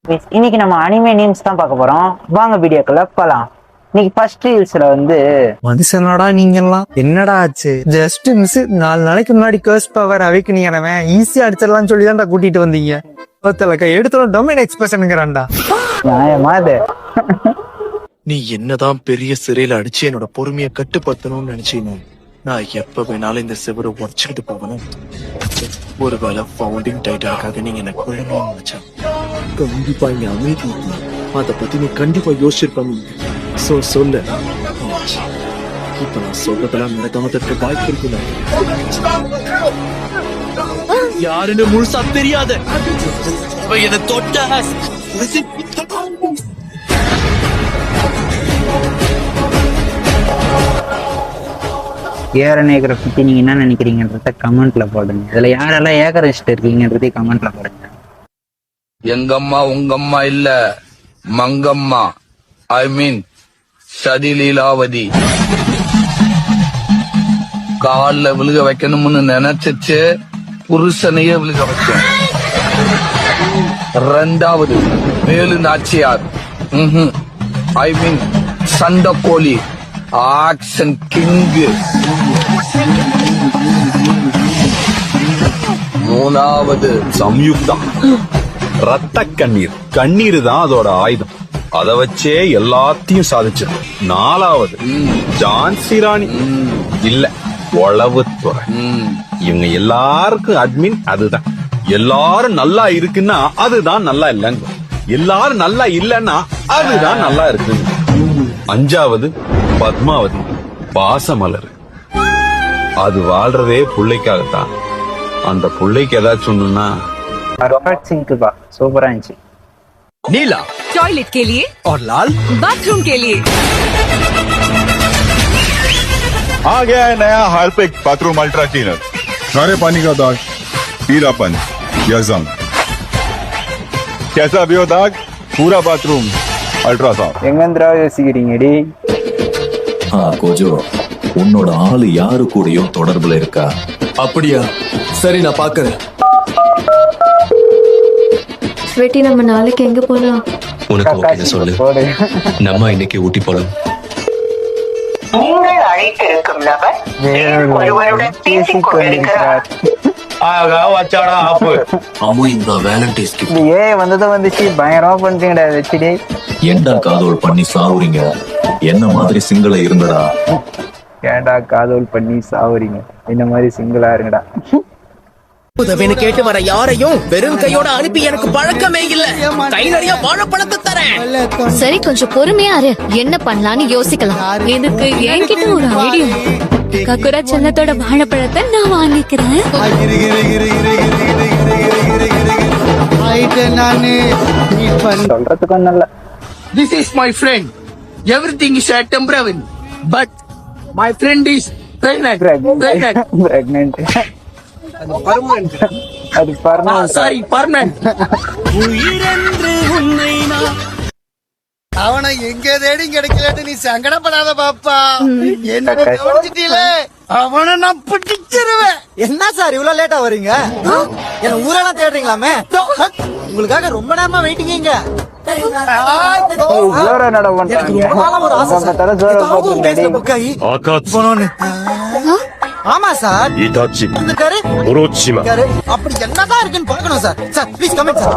இன்னைக்கு நம்ம anime names தான் பார்க்க போறோம். வாங்க வீடியோக்குள்ள போலாம். இன்னைக்கு ஃபர்ஸ்ட் ரீல்ஸ்ல மனுஷனடா நீங்க எல்லாம் என்னடா ஆச்சு? ஜஸ்ட் மிஸ் 4 நாளைக்கு முன்னாடி கர்ஸ் பவர் அவைக்கணிங்கிறவன் ஈஸியா அடிச்சிடலாம்னு சொல்லி தான்டா கூட்டிட்டு வந்தீங்க. எடுத்துரும் டொமைன் எக்ஸ்பிரஷனுங்கிறான்டா. நியாயமா இது? நீ என்னதான் பெரிய சிறையில அடிச்சு என்னோட பொறுமையை கட்டுப்படுத்தணும்னு நினைச்சீங்க. நான் எப்ப வேணாலும் இந்த சிவரை உடச்சுக்கிட்டு போகணும். ஒருவேளை ஃபவுண்டிங் டைட்டாக்காக நீங்க எனக்கு குழந்தைன்னு நினைச்சா கண்டிப்பா இங்க அமைதி இல்லை. அதை பத்தி நீ கண்டிப்பா யோசிச்சிருப்பாங்க. சொல்லு. இப்ப நான் சொல்றதெல்லாம் நடக்காமதற்கு வாய்ப்பு இருக்குல்ல. யாருன்னு முழுசா தெரியாத இதை தொட்ட ஏரநேகரை பத்தி நீங்க என்ன நினைக்கிறீங்கன்றத கமெண்ட்ல போடுங்க. இதுல யாரெல்லாம் ஏகரிஸ்ட் இருக்கீங்கன்றதையும் கமெண்ட்ல போடுங்க. எங்கம்மா உங்கம்மா இல்ல, மங்கம்மா. ஐ மீன் சதிலீலாவதி. கால்ல விழுக வைக்கணும்னு நினைச்சிச்சு புருஷனையே விழுக வச்சேன். 2வது வேலு நாச்சியார். ஐ மீன் சண்டக்கோழி, ஆக்ஷன் கிங்கு. 3வது சம்யுக்தா. ரத்த கண்ணீர். கண்ணீர் தான் அதோட ஆயுதம். அத வச்சே எல்லாத்தையும் சாதிச்சிடும். 4வது ஜான்சி ராணி. இல்ல, உளவுத்துறை. இவங்க எல்லாருக்கும் அட்மின் அதுதான். எல்லாரும் நல்லா இருக்குன்னா அதுதான் நல்லா இல்லைங்க. எல்லாரும் நல்லா இல்லைன்னா அதுதான் நல்லா இருக்குங்க. 5வது பத்மாவதி, பாசமலர். அது வாழ்றதே புள்ளைக்காகத்தான். அந்த புள்ளைக்கு ஏதாச்சும் ஒண்ணுன்னா சூப்பரா இருந்துச்சு. नीला टॉयलेट के लिए और लाल बाथरूम के लिए। आ गया है नया हार्पिक बाथरूम अल्ट्रा क्लीनर. खारे पानी का दाग, पीलापन या जंग, कैसा भी हो दाग, पूरा बाथरूम अल्ट्रा साफ. எங்கந்திரா யோசிக்கிறீங்கடி? கோஜோ, உன்னோட ஆளு யாரு கூடயும் தொடர்புல இருக்கா? அப்படியா? சரி, நான் பாக்குறேன். ஸ்வெட்டி, நம்ம நாளைக்கு எங்க போலாம்? உனக்கு ஓகே சொல்லு. நம்ம இன்னைக்கு ஊட்டி போலாம். நீங்கள் அழைத்திருக்கும் நபர் ஒருவருடன் பேசிக் கொண்டிருக்கிறார். அம்மு, இந்த வேலண்டைன்ஸ் கிஃப்ட். வந்துச்சு பயங்கரமா பண்றீங்கடா. வச்சுடே ஏண்டா காதோல் பண்ணி சாவுறீங்க? என்ன மாதிரி சிங்கள இருந்தடா. ஏண்டா காதோல் பண்ணி சாவுறீங்க? என்ன மாதிரி சிங்கிளா இருங்கடா. உதவின்னு கேட்டு வர யாரையும் வெறும் கையோட அனுப்பி எனக்கு பழக்கமே இல்ல. கை நிறைய வாழைப்பழத்தை தரேன். சரி, கொஞ்சம் பொறுமையா இரு. என்ன பண்ணலாம்னு யோசிக்கலாம். இதுக்கு என்கிட்ட ஒரு ஐடியா. கக்குரா செல்லத்தோட வாழைப்பழத்தை நான் வாங்கிக்கிறேன். சொல்றதுக்கு நல்ல. This is my friend. Everything is temporary, but my friend is pregnant. Pregnant. அது பர்மனன்ட். Sorry, permanent. அவனை எங்க தேடி கிடைக்கலன்னு நீ சங்கடப்படாத பாப்பா. என்ன கவனிச்சிட்டீல? அவனை நான் பிடிச்சிருவேன். என்ன சார் இவ்வளவு லேட்டா வரீங்க? என்ன ஊரெல்லாம் தேடுறீங்களாமே? உங்களுக்காக ரொம்ப நேரமா வெயிட்டிங்க. ஆமா சார், அப்படி என்னதான் இருக்குன்னு பாக்கணும் sir. Sir please comment sir.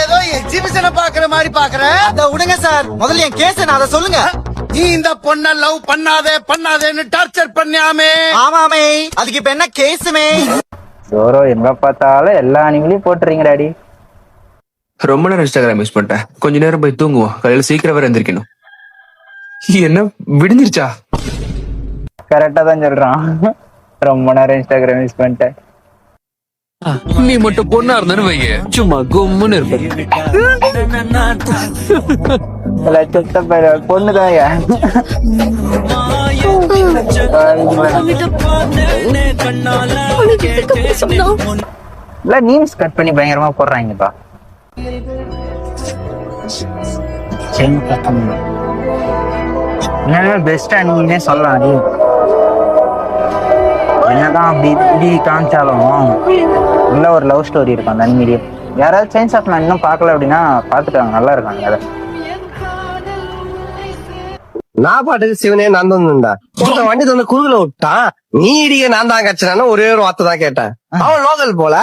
ஏதோ எக்ஸிபிஷனை பாக்குற மாதிரி பாக்குறேன். அத விடுங்க சார், முதல்ல என் கேஸ் அதை சொல்லுங்க. நீ இந்த பொண்ண லவ் பண்ணாதேன்னு டார்ச்சர் பண்ணியாமே. ஆமாமே, அதுக்கு இப்ப என்ன கேஸுமே? சோரோ எங்க பார்த்தாலும் எல்லா அனிமலையும் போட்டுறீங்க டாடி. ரொம்ப நேரம் இன்ஸ்டாகிராம் யூஸ் பண்ணிட்டேன். கொஞ்ச நேரம் போய் தூங்குவோம். காலையில சீக்கிரம் வேற எந்திரிக்கணும். என்ன விடுஞ்சிருச்சா? கரெக்டா தான் சொல்றான். ரொம்ப நேரம் இன்ஸ்டாகிராம் யூஸ் பண்ணிட்டேன். நீ மட்டும் பொண்ணா இருந்தானு வைங்க, சும்மா கும்முன்னு இருப்பேன். பொண்ணுதான். நீம்ஸ் கட் பண்ணி பயங்கரமா போடுறாங்கப்பா. பெஸ்டா நீங்களே சொல்லலாம். என்னதான் அப்படி இப்படி காமிச்சாலும் உள்ள ஒரு லவ் ஸ்டோரி இருக்கும் அந்த அனிமேலே. யாராவது சேஞ்ச் ஆஃப் நான் இன்னும் பார்க்கல அப்படின்னா பார்த்துட்டாங்க, நல்லா இருக்காங்க அதை. நான் பாட்டுக்கு சிவனே நான் தந்துடா வண்டி தந்து குறுகுல விட்டான். நீ இடிக்க நான் தான் கச்சினான்னு ஒரே ஒரு வார்த்தை தான் கேட்டேன். அவன் லோக்கல் போல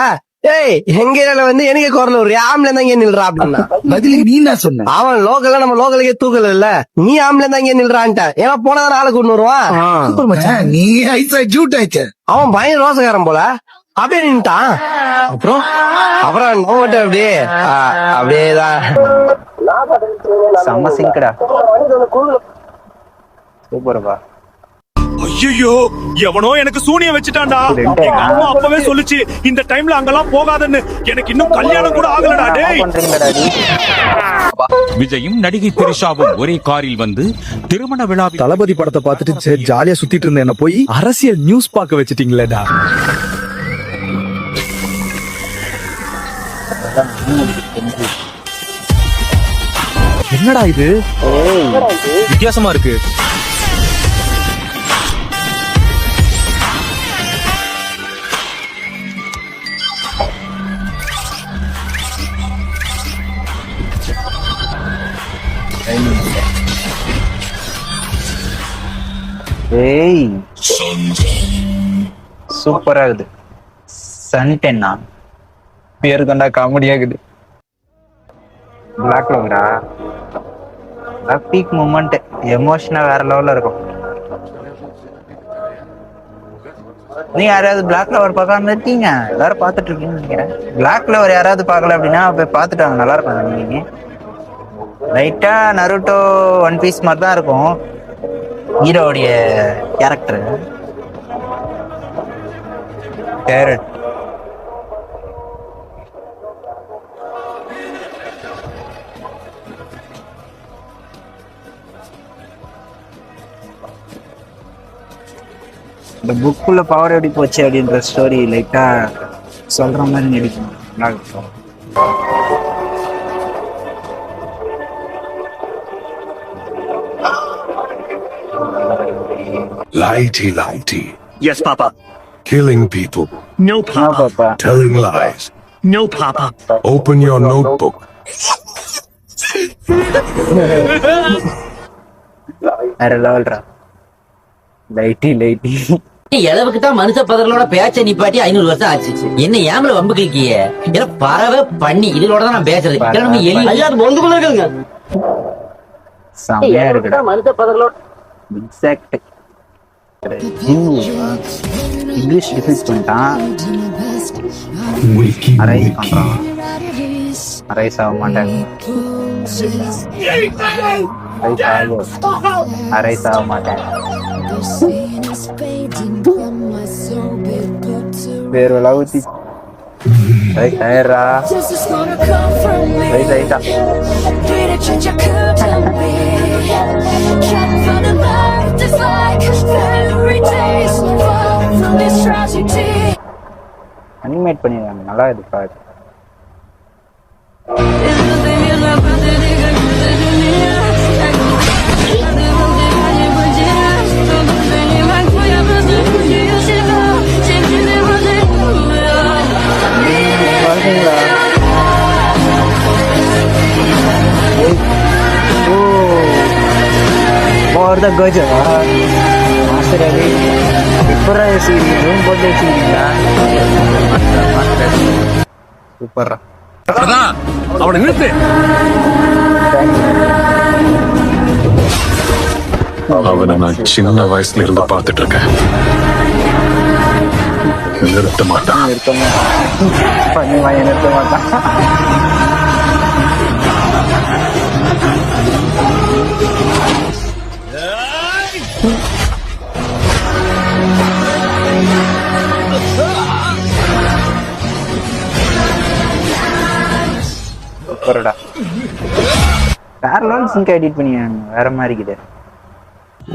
ஏய் எங்க ஏரியால வந்து எனக்கு குரல் ஒரு ஆம்பளை தான் இங்க நில்றா அப்படின்னா பதில் நீ என்ன சொன்ன? அவன் லோக்கல்ல நம்ம லோக்கலுக்கே தூக்கல இல்ல, நீ ஆம்பளை தான் இங்க நில்றான்ட்ட. ஏன்னா போனதான் ஆளு கொண்டு வருவான். நீ ஜூட் ஆயிடுச்சு. அவன் பயங்கர ரோசக்காரன் போல அப்படியே நின்ட்டான். அப்புறம் நோட்டு அப்படியே அப்படியேதான் செம்ம சிங்கடா, சூப்பர்ப்பா. ஐயோ எவனோ எனக்கு சூனியம் வச்சுட்டான்டா. எங்க அம்மா அப்பவே சொல்லுச்சு இந்த டைம்ல அங்கெல்லாம் போகாதன்னு. எனக்கு இன்னும் கல்யாணம் கூட ஆகலடா. டேய் விஜயும் நடிகை திரிஷாவும் ஒரே காரில் வந்து திருமண விழாவில் தளபதி படத்தை பார்த்துட்டு சரி ஜாலியா சுத்திட்டு இருந்த என்ன போய் அரசியல் நியூஸ் பார்க்க வச்சிட்டீங்களேடா. என்னடா இது வித்தியாசமா இருக்கு. ஏய் சூப்பரா இருக்குது. சன்டென்னா பேரு கொண்டா காமெடியா இருக்குது. பிளாக் லவ்ரா பீக் மூமெண்ட், எமோஷனா வேற லெவல்ல இருக்கும். நீ யாராவது பிளாக் லவர் பார்க்காம இருக்கீங்க? எல்லாரும் பார்த்துட்டு இருக்கீங்கன்னு நினைக்கிறேன். பிளாக் லவர் யாராவது பார்க்கல அப்படின்னா போய் பார்த்துட்டாங்க, நல்லா இருக்கும். நீங்க லைட்டா நருட்டோ ஒன் பீஸ் மாதிரி தான் இருக்கும் ஹீரோடைய கேரக்டர். கேரட் இந்த புக்குள்ள பவர் எப்படி போச்சு அப்படின்ற ஸ்டோரி லைட்டா சொல்ற மாதிரி நடிக்கணும். நல்லா இருக்கும். Lighty. Yes, Papa. Killing people. No, ஆ பாப்பா, Telling lies. No, Papa. Open your notebook. வேற லெவல்ரா. லைட்டி அளவுக்கு தான் மனுஷ பதர்களோட பேச்ச நிப்பாட்டி 500 வருஷம் ஆச்சு. என்ன ஏமல வம்பு கிளிக்கிய? ஏன்னா பறவை பண்ணி இதோட தான் நான் பேசுறது. செம்மையா இருக்குடா. மனுஷ பதர்களோட எக்ஸாக்ட் இங்கிலீஷ் டிஃபைஸ் பண்ணிட்டான். அரைஸ் பண்றான். அரைஸ் ஆக மாட்டாங்க. அரைஸ் ஆக மாட்டேன். வேறு ஊத்தி டயரா ரைட்டா அனிமேட் பண்ணிருக்காங்க, நல்லா இருக்கு பாரு. और द गजर मास्टर अली இப்பரா சீரி ரூம் போட்டு வச்சிருக்கீங்களா? சூப்பரா. அவனை நிறுத்து. அவனை நான் சின்ன வயசுல இருந்து பார்த்துட்டு இருக்கேன். நிறுத்த மாட்டான். பண்ணி வாங்கி நிறுத்த மாட்டான். சூப்பர்டா. வேற லெவல் சிங்க் எடிட் பண்ணியாங்க, வேற மாதிரி இருக்குது.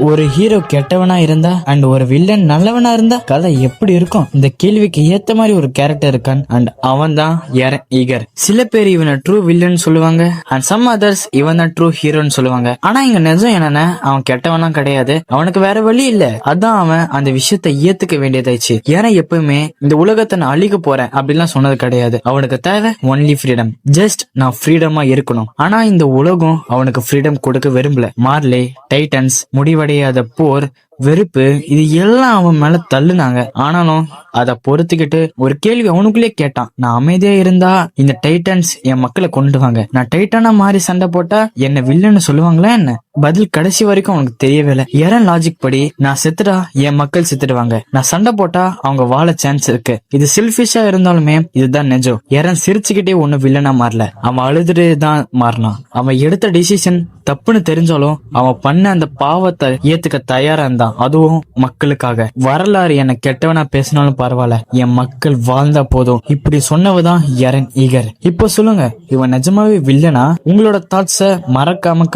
ஒரு ஹீரோ கெட்டவனா இருந்தா அண்ட் ஒரு வில்லன் நல்லவனா இருந்தா கதை எப்படி இருக்கும்? இந்த கேள்விக்கு ஏத்த மாதிரி ஒரு கேரக்டர் இருக்கான் அண்ட் அவன் தான் எரன் ஈகர். சில பேர் இவனை ட்ரூ வில்லன் சொல்லுவாங்க அண்ட் சம் அதர்ஸ் இவன் தான் ட்ரூ ஹீரோன்னு சொல்லுவாங்க. ஆனா இங்க நிஜம் என்னன்னா அவன் கெட்டவனா கிடையாது, அவனுக்கு வேற வழி இல்ல. அதான் அவன் அந்த விஷயத்தை ஏத்துக்க வேண்டியதாச்சு. ஏன்னா எப்பவுமே இந்த உலகத்தை நான் அழிக்க போறேன் அப்படிலாம் சொன்னது கிடையாது. அவனுக்கு தேவை ஒன்லி ஃப்ரீடம். ஜஸ்ட் நான் ஃப்ரீடமா இருக்கணும். ஆனா இந்த உலகம் அவனுக்கு ஃப்ரீடம் கொடுக்க விரும்பல. மார்லே, டைட்டன்ஸ், முடிவடையாத போர், வெறுப்பு, இது எல்லாம் அவன் மேல தள்ளுனாங்க. ஆனாலும் அத பொறுத்துக்கிட்டு ஒரு கேள்வி அவனுக்குள்ளே கேட்டான். நான் அமைதியா இருந்தா இந்த டைட்டன்ஸ் என் மக்களை கொண்டுவாங்க, நான் டைட்டானா மாறி சண்டை போட்டா என்ன வில்லன்னு சொல்லுவாங்களா என்ன? பதில் கடைசி வரைக்கும் அவனுக்கு தெரியவே இல்லை. எரன் லாஜிக் படி நான் செத்துட்டா என் மக்கள் செத்துடுவாங்க, நான் சண்டை போட்டா அவங்க வாழ சான்ஸ் இருக்கு. இது செல்ஃபிஷா இருந்தாலுமே இதுதான் நிஜம். எரன் சிரிச்சுக்கிட்டே ஒண்ணு வில்லனா மாறல, அவன் அழுதுட்டு தான் மாறினான். அவன் எடுத்த டிசிஷன் தப்புன்னு தெரிஞ்சாலும் அவன் பண்ண அந்த பாவத்தை ஏத்துக்க தயாரா இருந்தான். அதுவும் மக்களுக்காக. வரலாறு என்ன கெட்டவனா பேசினாலும் பரவாயில்ல, என் மக்கள் வாழ்ந்தா போதும், இப்படி சொன்னவதான் எரன் ஈகர். இப்ப சொல்லுங்க, இவன் நிஜமாவே வில்லனா? உங்களோட தாட்ஸ மறக்காம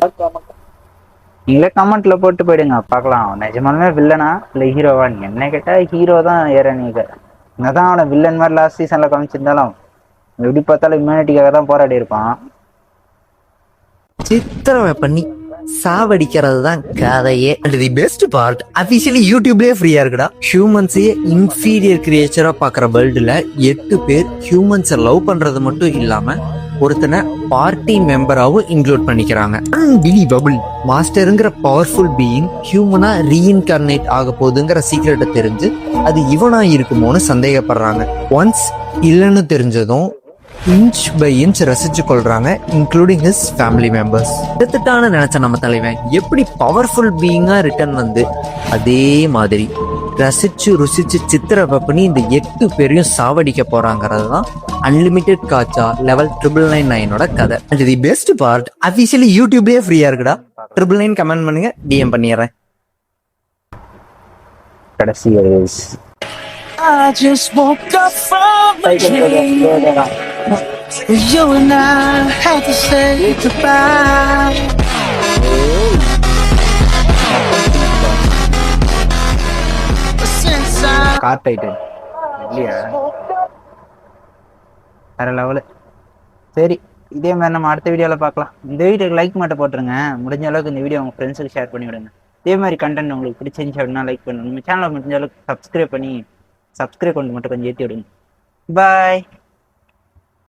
நீங்களே கமெண்ட்ல போட்டு போயிடுங்க, பார்க்கலாம் நிஜமாலுமே வில்லனா இல்ல ஹீரோவான்னு. என்ன கேட்டா ஹீரோ தான் எரன் ஈகர். என்னதான் அவனை வில்லன் மாதிரி லாஸ்ட் சீசன்ல காமிச்சிருந்தாலும் எப்படி பார்த்தாலும் ஹியூமனிட்டிக்காக தான் போராடி இருப்பான். சித்திரவதை பண்ணி சாவடிக்கிறது தான் கதையே. And the best part, officially யூடியூப்லயே ஃப்ரீயா இருக்குடா. ஹியூமன்ஸையே இன்ஃபீரியர் கிரியேச்சரா பாக்குற வேர்ல்டுல 8 பேர் ஹியூமன்ஸை லவ் பண்றது மட்டும் இல்லாம ஒருத்தனை பார்ட்டி மெம்பராவும் இன்க்ளூட் பண்ணிக்கிறாங்க. அன்பிலீவபிள். மாஸ்டருங்கிற பவர்ஃபுல் பீயிங் ஹியூமனா ரீஇன்கார்னேட் ஆக போகுதுங்கிற சீக்ரெட்டை தெரிஞ்சு அது இவனா இருக்குமோன்னு சந்தேகப்படுறாங்க. ஒன்ஸ் இல்லைன்னு தெரிஞ்சதும் இன்ச் பை இன்ச் ரசிச்சு கொள்றாங்க, இன்க்ளூடிங் ஹிஸ் ஃபேமிலி மெம்பர்ஸ். எடுத்துட்டான்னு நினைச்ச நம்ம தலைவன் எப்படி பவர்ஃபுல் பீயிங்கா ரிட்டர்ன் வந்து அதே மாதிரி ரசிச்சு ருசிச்சு சித்திரவதை பண்ணி இந்த 8 பேரையும் சாவடிக்க போறாங்கிறது தான் அன்லிமிட்டெட் காச்சா லெவல் 999 கதை. And the best part, officially யூடியூப்லயே ஃப்ரீயா இருக்குடா. 999 கமெண்ட் பண்ணுங்க, டிஎம் பண்ணிடுறேன். கடைசி I just woke up from a dream. You and I had to say goodbye. Since I car Titan இல்லையா வேற லெவலு. சரி, இதே மாதிரி நம்ம அடுத்த வீடியோவில் பார்க்கலாம். இந்த வீடியோக்கு லைக் மட்டும் போட்டுருங்க. முடிஞ்ச அளவுக்கு இந்த வீடியோ உங்கள் ஃப்ரெண்ட்ஸுக்கு ஷேர் பண்ணி விடுங்க. இதே மாதிரி கண்டென்ட் உங்களுக்கு பிடிச்சிருந்துச்சு அப்படின்னா லைக் பண்ணுங்க. நம்ம சேனலை முடிஞ்ச அளவுக்கு சப்ஸ்கிரைப் பண்ணி சப்ஸ்கிரைப் பண்ணி மட்டும் கொஞ்சம் ஏற்றி விடுங்க. பாய்.